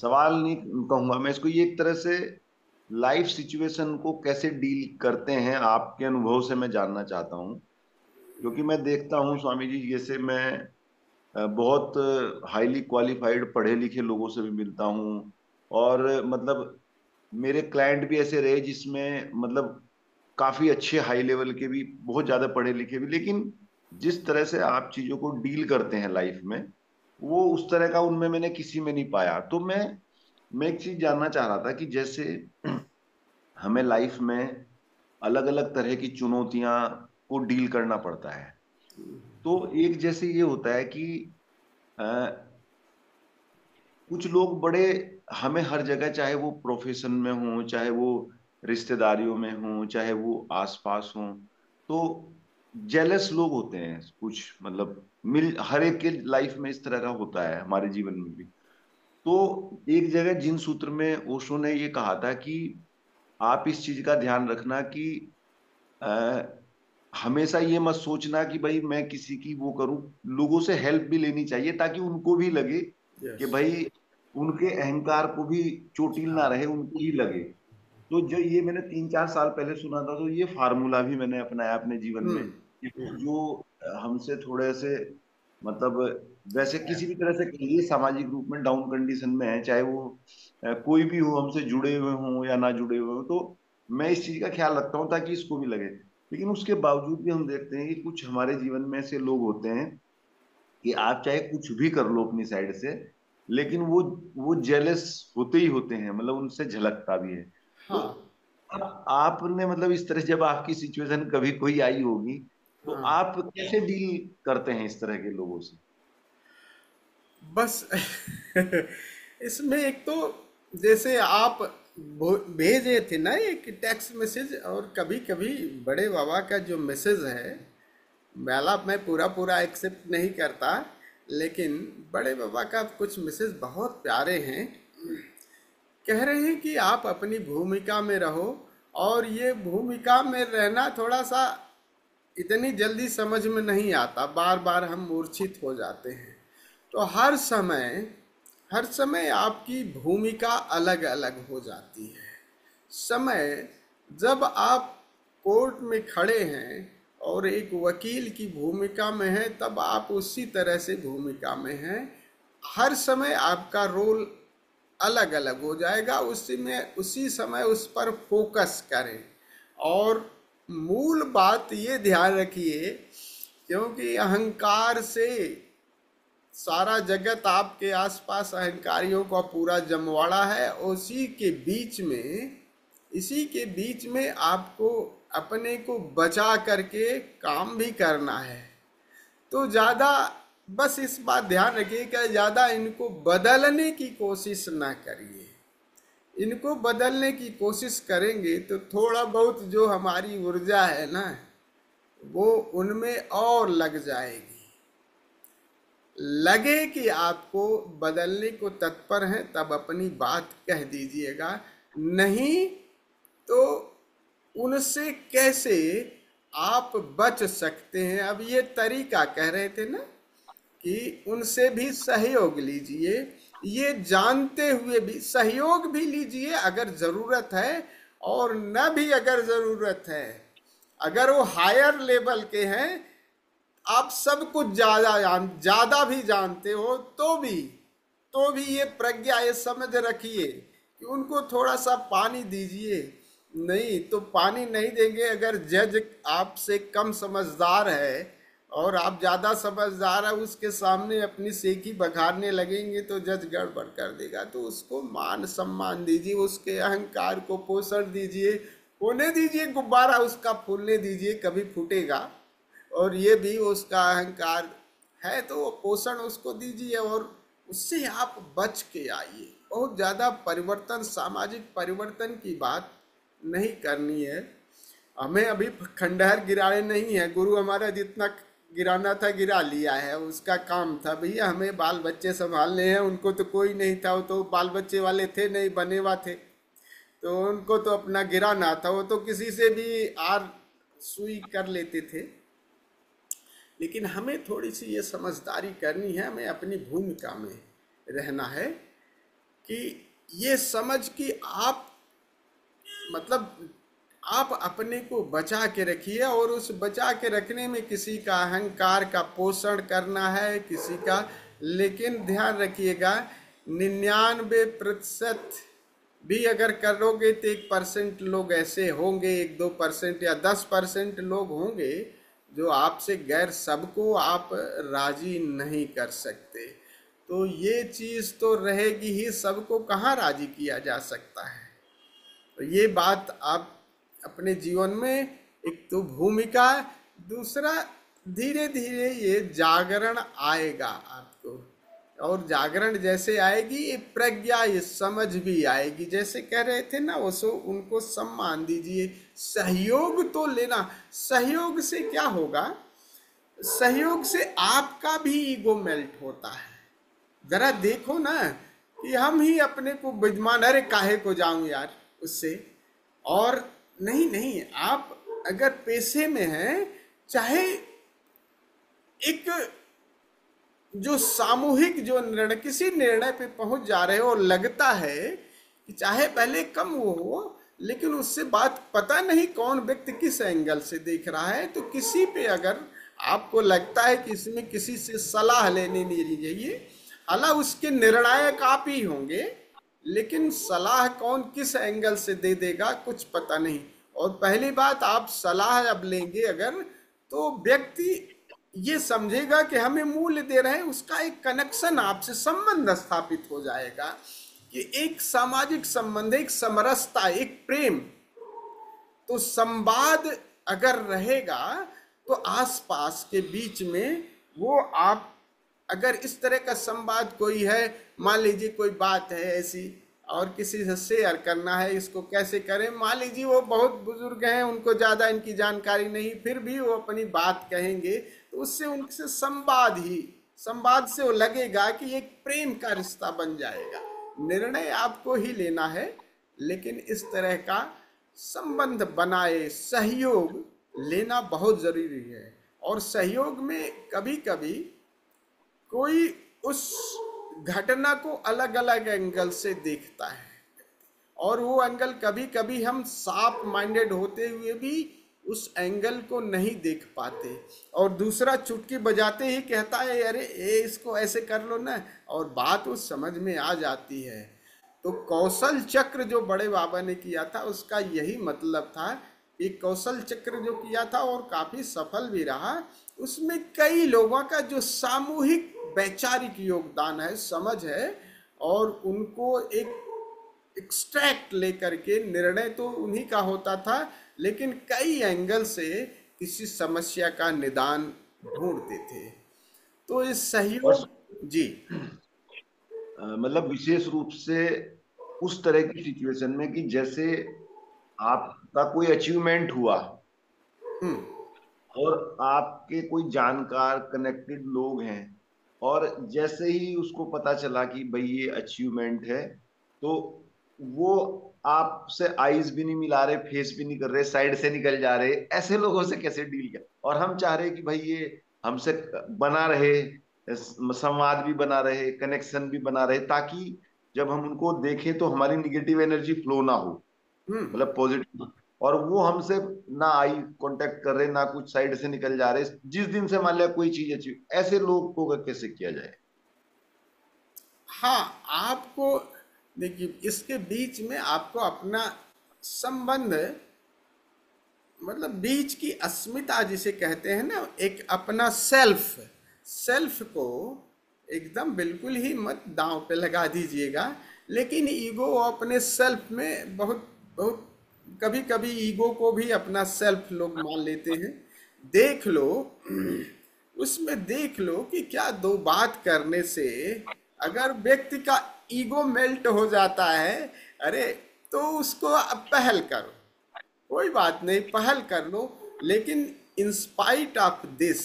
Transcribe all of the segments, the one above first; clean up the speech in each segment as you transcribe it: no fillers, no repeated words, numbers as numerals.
सवाल नहीं कहूंगा मैं इसको, ये एक तरह से लाइफ सिचुएशन को कैसे डील करते हैं आपके अनुभव से मैं जानना चाहता हूँ। क्योंकि मैं देखता हूँ स्वामी जी, जैसे मैं बहुत हाईली क्वालिफाइड पढ़े लिखे लोगों से भी मिलता हूँ। और मतलब मेरे क्लाइंट भी ऐसे रहे जिसमें मतलब काफी अच्छे हाई लेवल के भी, बहुत ज्यादा पढ़े लिखे भी, लेकिन जिस तरह से आप चीजों को डील करते हैं लाइफ में, वो उस तरह का उनमें मैंने किसी में नहीं पाया। तो मैं एक चीज जानना चाह रहा था कि जैसे हमें लाइफ में अलग अलग तरह की चुनौतियां को डील करना पड़ता है। तो एक जैसे ये होता है कि अ, कुछ लोग बड़े, हमें हर जगह, चाहे वो प्रोफेशन में हो, चाहे वो रिश्तेदारियों में हो, चाहे वो आसपास हो, तो जेलस लोग होते हैं कुछ, मतलब मिल हर एक के लाइफ में इस तरह का होता है, हमारे जीवन में भी। तो एक जगह जिन सूत्र में ओशो ने ये कहा था कि आप इस चीज का ध्यान रखना कि अ, हमेशा ये मत सोचना कि भाई मैं किसी की वो करूं। लोगों से हेल्प भी लेनी चाहिए ताकि उनको भी लगे कि यस। भाई उनके अहंकार को भी चोटिल ना हाँ। रहे, उनको ही लगे। तो जो ये मैंने 3-4 साल पहले सुना था, तो ये फार्मूला भी मैंने अपनाया अपने जीवन में कि जो हमसे थोड़े से मतलब वैसे किसी भी तरह से कहिए सामाजिक रूप में डाउन कंडीशन में है, चाहे वो कोई भी हो, हमसे जुड़े हुए हों या ना जुड़े हुए हों, तो मैं इस चीज का ख्याल रखता हूँ ताकि इसको भी लगे। लेकिन उसके बावजूद भी हम देखते हैं कि कुछ हमारे जीवन में ऐसे लोग होते हैं कि आप चाहे कुछ भी कर लो अपनी साइड से, लेकिन वो जेलस होते ही होते हैं, मतलब उनसे झलकता भी है। तो हाँ। अब आपने मतलब इस तरह जब आपकी सिचुएशन कभी कोई आई होगी, तो हाँ। आप कैसे डील करते हैं इस तरह के लोगों से? बस इसमें एक तो जैसे आप भेजे थे ना एक टेक्स्ट मैसेज, और कभी कभी बड़े बाबा का जो मैसेज है, माला मैं पूरा पूरा एक्सेप्ट नहीं करता, लेकिन बड़े बाबा का कुछ मैसेज बहुत प्यारे हैं। कह रहे हैं कि आप अपनी भूमिका में रहो, और ये भूमिका में रहना थोड़ा सा इतनी जल्दी समझ में नहीं आता, बार बार हम मूर्छित हो जाते हैं। तो हर समय आपकी भूमिका अलग अलग हो जाती है। समय, जब आप कोर्ट में खड़े हैं और एक वकील की भूमिका में हैं, तब आप उसी तरह से भूमिका में हैं। हर समय आपका रोल अलग अलग हो जाएगा, उसी में उसी समय उस पर फोकस करें। और मूल बात ये ध्यान रखिए, क्योंकि अहंकार से सारा जगत आपके आसपास अहंकारियों का पूरा जमवाड़ा है। इसी के बीच में आपको अपने को बचा करके काम भी करना है। तो ज़्यादा, बस इस बात ध्यान रखिए कि ज़्यादा इनको बदलने की कोशिश ना करिए। इनको बदलने की कोशिश करेंगे तो थोड़ा बहुत जो हमारी ऊर्जा है ना, वो उनमें और लग जाएगी। लगे कि आपको बदलने को तत्पर हैं, तब अपनी बात कह दीजिएगा। नहीं तो उनसे कैसे आप बच सकते हैं, अब ये तरीका कह रहे थे ना कि उनसे भी सहयोग लीजिए। ये जानते हुए भी सहयोग भी लीजिए अगर ज़रूरत है, और न भी अगर ज़रूरत है, अगर वो हायर लेवल के हैं, आप सब कुछ ज़्यादा भी जानते हो, तो भी ये प्रज्ञा, ये समझ रखिए कि उनको थोड़ा सा पानी दीजिए। नहीं तो पानी नहीं देंगे। अगर जज आपसे कम समझदार है और आप ज़्यादा समझदार है, उसके सामने अपनी सेकी बघारने लगेंगे तो जज गड़बड़ कर देगा। तो उसको मान सम्मान दीजिए, उसके अहंकार को पोषण दीजिए, होने दीजिए गुब्बारा उसका, फूलने दीजिए, कभी फूटेगा। और ये भी उसका अहंकार है तो वो पोषण उसको दीजिए, और उससे आप बच के आइए। बहुत ज़्यादा परिवर्तन, सामाजिक परिवर्तन की बात नहीं करनी है हमें। अभी खंडहर गिराए नहीं है, गुरु हमारा जितना गिराना था गिरा लिया है, उसका काम था। भैया हमें बाल बच्चे संभालने हैं, उनको तो कोई नहीं था, वो तो बाल बच्चे वाले थे नहीं, बनेवा थे, तो उनको तो अपना गिराना था। वो तो किसी से भी आर सुई कर लेते थे। लेकिन हमें थोड़ी सी ये समझदारी करनी है, हमें अपनी भूमिका में रहना है। कि ये समझ कि आप, मतलब आप अपने को बचा के रखिए, और उस बचा के रखने में किसी का अहंकार का पोषण करना है, किसी का, लेकिन ध्यान रखिएगा 99% भी अगर करोगे तो 1% लोग ऐसे होंगे, 1-2% या 10% लोग होंगे जो आपसे गैर, सबको आप राजी नहीं कर सकते। तो ये चीज़ तो रहेगी ही, सबको कहाँ राजी किया जा सकता है। तो ये बात आप अपने जीवन में, एक तो भूमिका, दूसरा धीरे धीरे ये जागरण आएगा आपको, और जागरण जैसे आएगी ये प्रज्ञा, ये समझ भी आएगी। जैसे कह रहे थे ना वो, सो उनको सम्मान दीजिए, सहयोग तो लेना। सहयोग से क्या होगा, सहयोग से आपका भी ईगो मेल्ट होता है। जरा देखो ना कि हम ही अपने को विद्वान, अरे काहे को जाऊं यार उससे, और नहीं नहीं, आप अगर पेशे में हैं, चाहे एक जो सामूहिक जो निर्णय, किसी निर्णय पे पहुंच जा रहे हो और लगता है कि चाहे पहले कम वो हो, लेकिन उससे बात पता नहीं कौन व्यक्ति किस एंगल से देख रहा है, तो किसी पे अगर आपको लगता है कि इसमें किसी से सलाह लेनी नहीं चाहिए, हालांकि उसके निर्णायक आप ही होंगे, लेकिन सलाह कौन किस एंगल से दे देगा कुछ पता नहीं। और पहली बात, आप सलाह अब लेंगे अगर, तो व्यक्ति ये समझेगा कि हमें मूल्य दे रहे हैं, उसका एक कनेक्शन, आपसे संबंध स्थापित हो जाएगा, कि एक सामाजिक संबंध, एक समरसता, एक प्रेम। तो संवाद अगर रहेगा तो आसपास के बीच में वो, आप अगर इस तरह का संवाद कोई है, मान लीजिए कोई बात है ऐसी और किसी से शेयर करना है, इसको कैसे करें, मान लीजिए वो बहुत बुजुर्ग हैं, उनको ज़्यादा इनकी जानकारी नहीं, फिर भी वो अपनी बात कहेंगे, तो उससे उनसे संवाद ही, संवाद से वो लगेगा कि एक प्रेम का रिश्ता बन जाएगा। निर्णय आपको ही लेना है, लेकिन इस तरह का संबंध बनाए, सहयोग लेना बहुत ज़रूरी है। और सहयोग में कभी कभी कोई उस घटना को अलग अलग एंगल से देखता है, और वो एंगल कभी कभी हम शार्प माइंडेड होते हुए भी उस एंगल को नहीं देख पाते, और दूसरा चुटकी बजाते ही कहता है अरे ये इसको ऐसे कर लो ना, और बात उस समझ में आ जाती है। तो कौशल चक्र जो बड़े बाबा ने किया था, उसका यही मतलब था। एक कौशल चक्र जो किया था और काफी सफल भी रहा, उसमें कई लोगों का जो सामूहिक वैचारिक योगदान है, समझ है, और उनको एक एक्सट्रैक्ट लेकर के, निर्णय तो उन्हीं का होता था, लेकिन कई एंगल से किसी समस्या का निदान ढूंढते थे। तो इस और सहयोग, जी, मतलब विशेष रूप से उस तरह की सिचुएशन में कि जैसे आपका कोई अचीवमेंट हुआ हम्म, और आपके कोई जानकार कनेक्टेड लोग हैं, और जैसे ही उसको पता चला कि भाई ये अचीवमेंट है, तो वो आपसे आईज भी नहीं मिला रहे, फेस भी नहीं कर रहे, साइड से निकल जा रहे, ऐसे लोगों से कैसे डील किया। और हम चाह रहे कि भाई ये हमसे बना रहे, संवाद भी बना रहे, कनेक्शन भी बना रहे, ताकि जब हम उनको देखें तो हमारी निगेटिव एनर्जी फ्लो ना हो, हम्म। मतलब पॉजिटिव। और वो हमसे ना आई कांटेक्ट कर रहे, ना कुछ साइड से निकल जा रहे, जिस दिन से मान लिया कोई चीज अच्छी, ऐसे लोग को कैसे किया जाए। हाँ, आपको देखिए, इसके बीच में आपको अपना संबंध, मतलब बीच की अस्मिता जिसे कहते हैं ना, एक अपना सेल्फ, सेल्फ को एकदम बिल्कुल ही मत दांव पे लगा दीजिएगा। लेकिन ईगो अपने सेल्फ में बहुत बहुत, कभी कभी ईगो को भी अपना सेल्फ लोग मान लेते हैं। देख लो, उसमें देख लो कि क्या दो बात करने से अगर व्यक्ति का ईगो मेल्ट हो जाता है, अरे तो उसको अब पहल करो, कोई बात नहीं, पहल कर लो। लेकिन इन स्पाइट ऑफ दिस,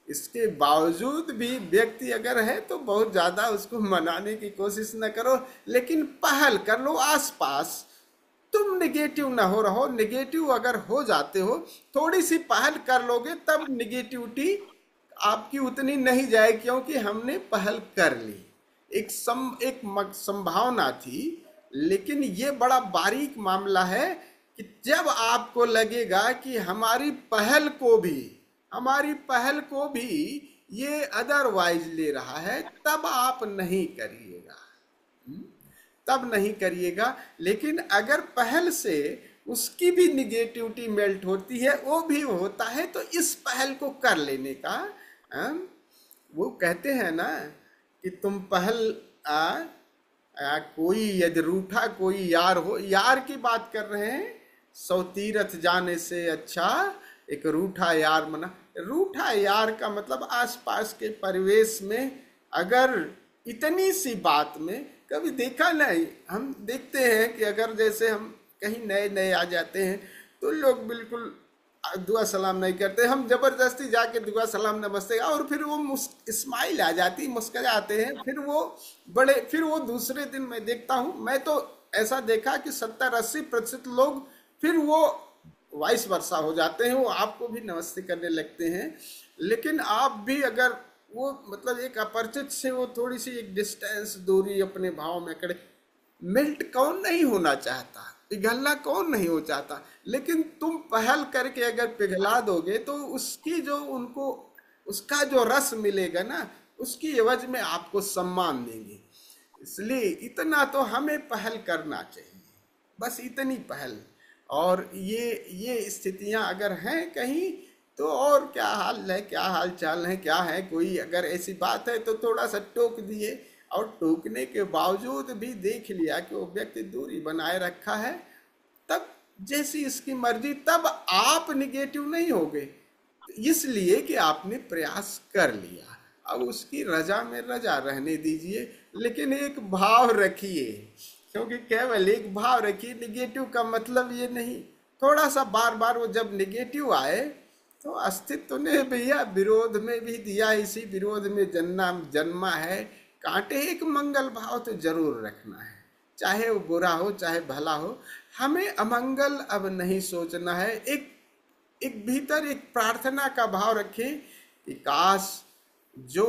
इसके बावजूद भी व्यक्ति अगर है तो बहुत ज़्यादा उसको मनाने की कोशिश न करो, लेकिन पहल कर लो आसपास। तुम निगेटिव ना हो रहो, निगेटिव अगर हो जाते हो, थोड़ी सी पहल कर लोगे तब निगेटिविटी आपकी उतनी नहीं जाए, क्योंकि हमने पहल कर ली। एक संभावना थी। लेकिन ये बड़ा बारीक मामला है कि जब आपको लगेगा कि हमारी पहल को भी ये अदरवाइज ले रहा है, तब आप नहीं करिएगा। तब नहीं करिएगा। लेकिन अगर पहल से उसकी भी निगेटिविटी मेल्ट होती है, वो भी होता है, तो इस पहल को कर लेने का वो कहते हैं ना कि तुम पहल कोई यदि रूठा कोई यार हो, यार की बात कर रहे हैं, 100 तीरथ जाने से अच्छा एक रूठा यार मना। रूठा यार का मतलब आसपास के परिवेश में अगर इतनी सी बात में कभी देखा नहीं, हम देखते हैं कि अगर जैसे हम कहीं नए नए आ जाते हैं तो लोग बिल्कुल दुआ सलाम नहीं करते, हम जबरदस्ती जाके दुआ सलाम नमस्ते, और फिर वो स्माइल आ जाती, मुस्कुराते हैं, फिर वो दूसरे दिन मैं देखता हूँ, मैं तो ऐसा देखा कि 70-80% लोग फिर वो वाइस वर्सा हो जाते हैं, वो आपको भी नमस्ते करने लगते हैं। लेकिन आप भी अगर वो मतलब एक अपरिचित से वो थोड़ी सी एक डिस्टेंस दूरी अपने भाव में करे, मेल्ट कौन नहीं होना चाहता, पिघलना कौन नहीं हो चाहता। लेकिन तुम पहल करके अगर पिघला दोगे तो उसकी जो उनको उसका जो रस मिलेगा ना, उसकी एवज में आपको सम्मान देंगे। इसलिए इतना तो हमें पहल करना चाहिए, बस इतनी पहल। और ये स्थितियां अगर हैं कहीं, तो और क्या हाल है, क्या हाल चाल है, क्या है, कोई अगर ऐसी बात है तो थोड़ा सा टोक दिए, और टोकने के बावजूद भी देख लिया कि वो व्यक्ति दूरी बनाए रखा है, तब जैसी इसकी मर्जी, तब आप निगेटिव नहीं होगे, इसलिए कि आपने प्रयास कर लिया। अब उसकी रजा में रजा रहने दीजिए, लेकिन एक भाव रखिए, क्योंकि केवल एक भाव रखिए। निगेटिव का मतलब ये नहीं, थोड़ा सा बार बार वो जब निगेटिव आए तो अस्तित्व ने भैया विरोध में भी दिया, इसी विरोध में जन्मा है। कांटे एक मंगल भाव तो जरूर रखना है, चाहे वो बुरा हो चाहे भला हो, हमें अमंगल अब नहीं सोचना है। एक एक भीतर एक प्रार्थना का भाव रखें कि काश जो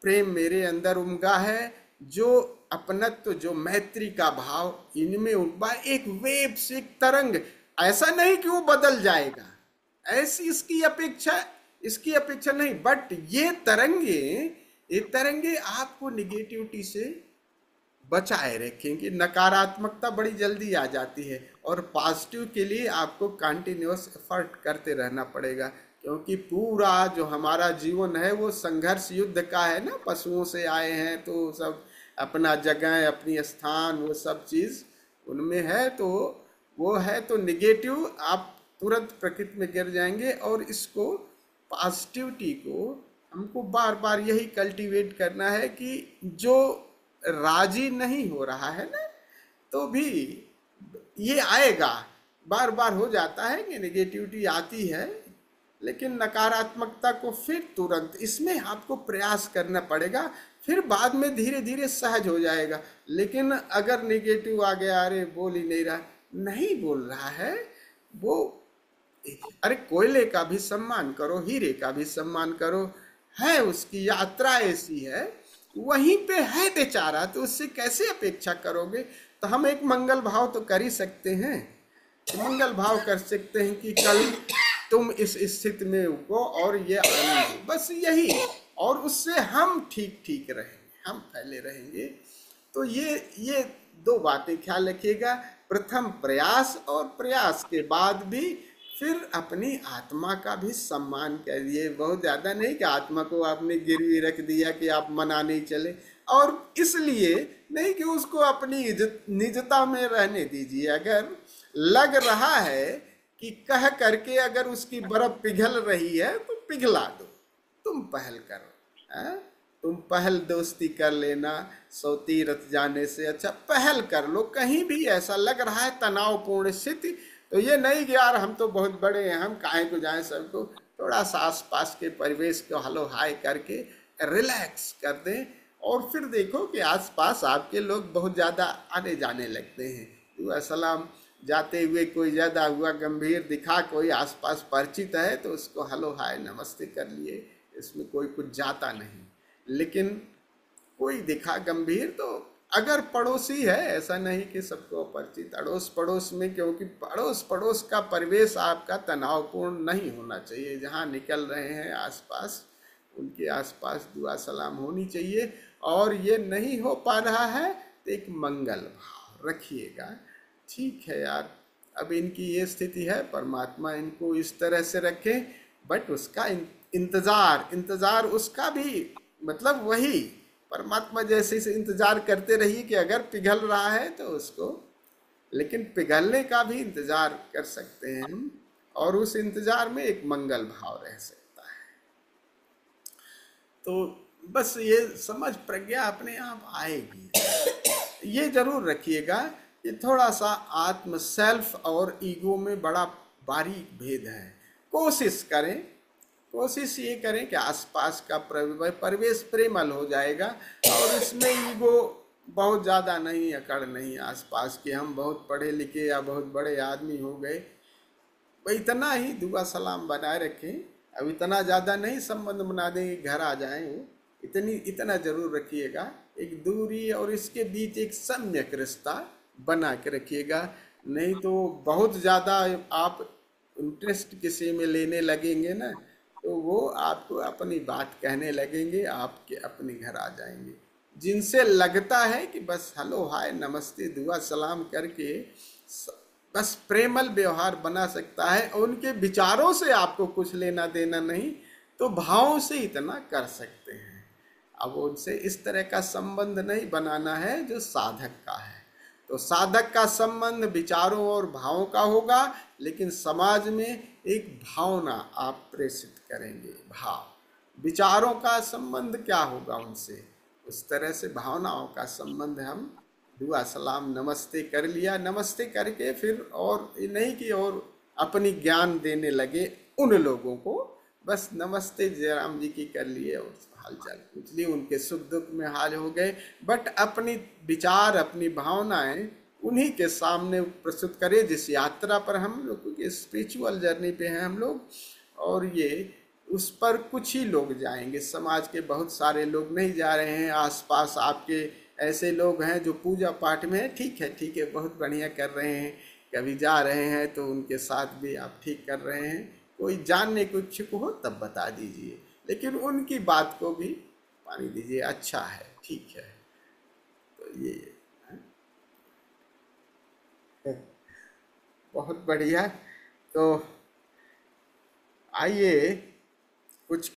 प्रेम मेरे अंदर उमगा है, जो अपनत्व, जो मैत्री का भाव इनमें उमगा, एक वेव से एक तरंग, ऐसा नहीं कि वो बदल जाएगा, ऐसी इसकी अपेक्षा नहीं, बट ये तरंगे आपको निगेटिविटी से बचाए रखेंगे। नकारात्मकता बड़ी जल्दी आ जाती है, और पॉजिटिव के लिए आपको कंटिन्यूअस एफर्ट करते रहना पड़ेगा, क्योंकि पूरा जो हमारा जीवन है वो संघर्ष युद्ध का है ना। पशुओं से आए हैं तो सब अपना जगह, अपनी स्थान, वो सब चीज़ उनमें है, तो वो है तो निगेटिव, आप तुरंत प्रकृति में गिर जाएंगे। और इसको पॉजिटिविटी को हमको बार बार यही कल्टीवेट करना है कि जो राजी नहीं हो रहा है ना, तो भी ये आएगा, बार बार हो जाता है कि नेगेटिविटी आती है, लेकिन नकारात्मकता को फिर तुरंत इसमें आपको प्रयास करना पड़ेगा, फिर बाद में धीरे धीरे सहज हो जाएगा। लेकिन अगर नेगेटिव आ गया, अरे बोल ही नहीं बोल रहा है वो, अरे कोयले का भी सम्मान करो, हीरे का भी सम्मान करो, है उसकी यात्रा ऐसी है, वहीं पे है बेचारा, तो उससे कैसे अपेक्षा करोगे। तो हम एक मंगल भाव तो कर ही सकते हैं, मंगल भाव कर सकते हैं कि कल तुम इस स्थिति में उगो और ये आनंद, बस यही। और उससे हम ठीक ठीक रहेंगे, हम फैले रहेंगे। तो ये दो बातें ख्याल रखिएगा, प्रथम प्रयास, और प्रयास के बाद भी फिर अपनी आत्मा का भी सम्मान करिए। बहुत ज़्यादा नहीं कि आत्मा को आपने गिरवी रख दिया कि आप मना नहीं चले, और इसलिए नहीं कि उसको अपनी निजता में रहने दीजिए। अगर लग रहा है कि कह करके अगर उसकी बर्फ पिघल रही है तो पिघला दो, तुम पहल करो। तुम पहल दोस्ती कर लेना, 100 तीरथ जाने से अच्छा पहल कर लो। कहीं भी ऐसा लग रहा है तनावपूर्ण स्थिति, तो ये नहीं कि यार हम तो बहुत बड़े हैं, हम काहे को जाएं, सबको थोड़ा सा आसपास के परिवेश को हलो हाय करके रिलैक्स कर दें, और फिर देखो कि आसपास आपके लोग बहुत ज़्यादा आने जाने लगते हैं। दुआ सलाम जाते हुए कोई ज़्यादा हुआ गंभीर दिखा, कोई आसपास परिचित है तो उसको हलो हाय नमस्ते कर लिए, इसमें कोई कुछ जाता नहीं। लेकिन कोई दिखा गंभीर तो अगर पड़ोसी है, ऐसा नहीं कि सबको अपरिचित, अड़ोस पड़ोस में, क्योंकि पड़ोस पड़ोस का परिवेश आपका तनावपूर्ण नहीं होना चाहिए। जहाँ निकल रहे हैं आसपास, उनके आसपास दुआ सलाम होनी चाहिए। और ये नहीं हो पा रहा है तो एक मंगल भाव रखिएगा। ठीक है यार, अब इनकी ये स्थिति है, परमात्मा इनको इस तरह से रखे, बट उसका इंतजार इंतजार उसका भी मतलब वही परमात्मा जैसे से इंतजार करते रहिए कि अगर पिघल रहा है तो उसको, लेकिन पिघलने का भी इंतजार कर सकते हैं हम, और उस इंतजार में एक मंगल भाव रह सकता है। तो बस ये समझ प्रज्ञा अपने आप आएगी। ये जरूर रखिएगा कि थोड़ा सा आत्म सेल्फ और ईगो में बड़ा बारीक भेद है। कोशिश करें, कोशिश ये करें कि आसपास का परिवेश प्रेमल हो जाएगा, और इसमें ईगो बहुत ज़्यादा नहीं, अकड़ नहीं आसपास के हम बहुत पढ़े लिखे या बहुत बड़े आदमी हो गए, भाई इतना ही दुआ सलाम बनाए रखें। अब इतना ज़्यादा नहीं संबंध बना देंगे घर आ जाएं वो, इतना जरूर रखिएगा। एक दूरी और इसके बीच एक सम्यक रिश्ता बना के रखिएगा। नहीं तो बहुत ज़्यादा आप इंटरेस्ट किसी में लेने लगेंगे ना, तो वो आपको अपनी बात कहने लगेंगे, आपके अपने घर आ जाएंगे। जिनसे लगता है कि बस हेलो हाय नमस्ते दुआ सलाम करके बस प्रेमल व्यवहार बना सकता है, और उनके विचारों से आपको कुछ लेना देना नहीं, तो भावों से इतना कर सकते हैं। अब उनसे इस तरह का संबंध नहीं बनाना है जो साधक का है। तो साधक का संबंध विचारों और भावों का होगा, लेकिन समाज में एक भावना आप प्रेषित करेंगे। भाव विचारों का संबंध क्या होगा उनसे, उस तरह से भावनाओं का संबंध हम दुआ सलाम नमस्ते कर लिया, नमस्ते करके फिर और ये नहीं कि और अपनी ज्ञान देने लगे उन लोगों को, बस नमस्ते जयराम जी की कर लिए और हाल चाल पूछ लिए, उनके सुख दुख में हाल हो गए, बट अपनी विचार अपनी भावनाएं उन्हीं के सामने प्रस्तुत करें। जिस यात्रा पर हम लोग, क्योंकि स्पिरिचुअल जर्नी पे हैं हम लोग, और ये उस पर कुछ ही लोग जाएंगे, समाज के बहुत सारे लोग नहीं जा रहे हैं। आसपास आपके ऐसे लोग हैं जो पूजा पाठ में है, ठीक है ठीक है, बहुत बढ़िया कर रहे हैं, कभी जा रहे हैं तो उनके साथ भी आप ठीक कर रहे हैं। कोई जानने को इच्छुक हो तब बता दीजिए, लेकिन उनकी बात को भी पानी दीजिए, अच्छा है ठीक है। तो ये है। बहुत बढ़िया। तो आइए कुछ